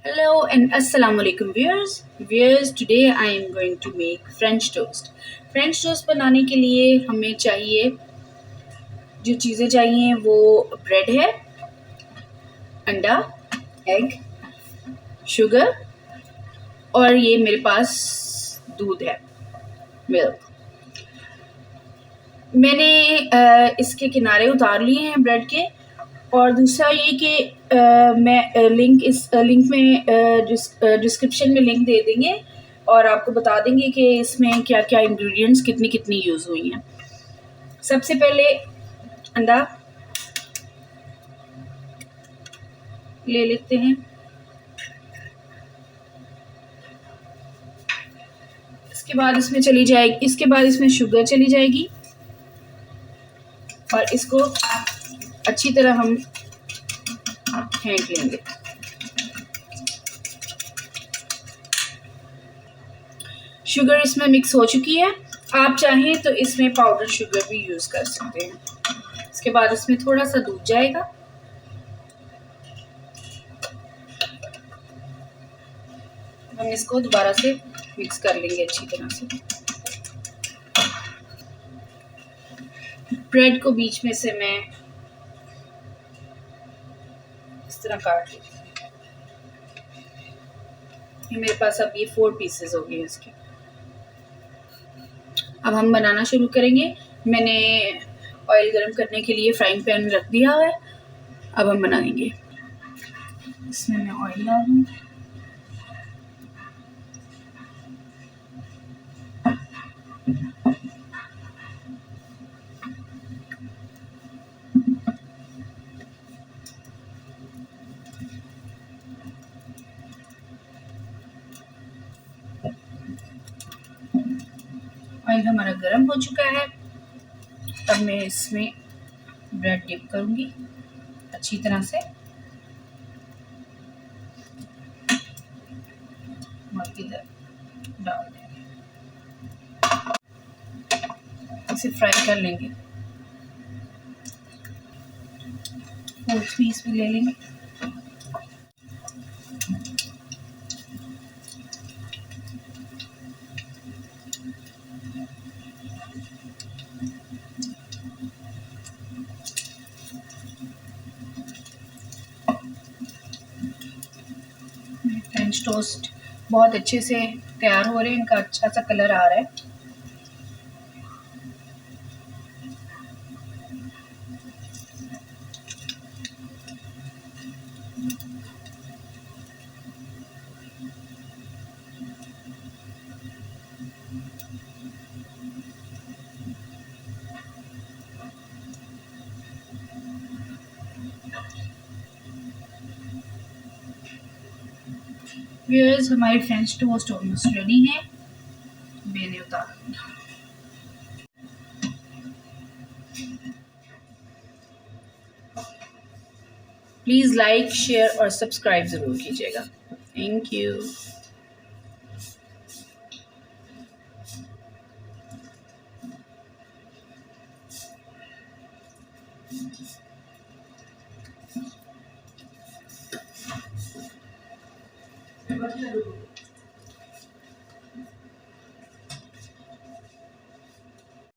Hello and assalamu alaikum viewers. Viewers, today I am going to make French toast. French toast बनाने के लिए हमें चाहिए जो चीज़ें चाहिए वो ब्रेड है, अंडा, एग, शुगर और ये मेरे पास दूध है, मिल्क। मैंने इसके किनारे उतार लिए हैं ब्रेड के। और दूसरा ये कि मैं लिंक में डिस्क्रिप्शन में लिंक दे देंगे और आपको बता देंगे कि इसमें क्या क्या इंग्रेडिएंट्स कितनी कितनी यूज़ हुई हैं। सबसे पहले अंडा ले लेते हैं। इसके बाद इसमें शुगर चली जाएगी और इसको अच्छी तरह हम फेंट लेंगे। शुगर इसमें मिक्स हो चुकी है। आप चाहें तो इसमें पाउडर शुगर भी यूज़ कर सकते हैं। इसके बाद इसमें थोड़ा सा दूध जाएगा। हम इसको दोबारा से मिक्स कर लेंगे अच्छी तरह से। ब्रेड को बीच में से मैं इस तरह काट लेती हूँ। ये मेरे पास अब ये 4 पीसेस हो गए इसके। अब हम बनाना शुरू करेंगे। मैंने ऑयल गरम करने के लिए फ्राइंग पैन रख दिया है। अब हम बनाएंगे। इसमें मैं ऑयल डालूँ। ऑयल हमारा गरम हो चुका है। अब मैं इसमें ब्रेड डिप करूँगी अच्छी तरह से और इधर डाल देंगे। इसे फ्राई कर लेंगे। 4 पीस भी ले लेंगे। फ्रेंच टोस्ट बहुत अच्छे से तैयार हो रहे हैं। इनका अच्छा सा कलर आ रहा है। व्यूअर्स, हमारे फ्रेंच टोस्ट ऑलमोस्ट रेडी हैं। मैंने उतार दिया। प्लीज़ लाइक, शेयर और सब्सक्राइब ज़रूर कीजिएगा। Thank you.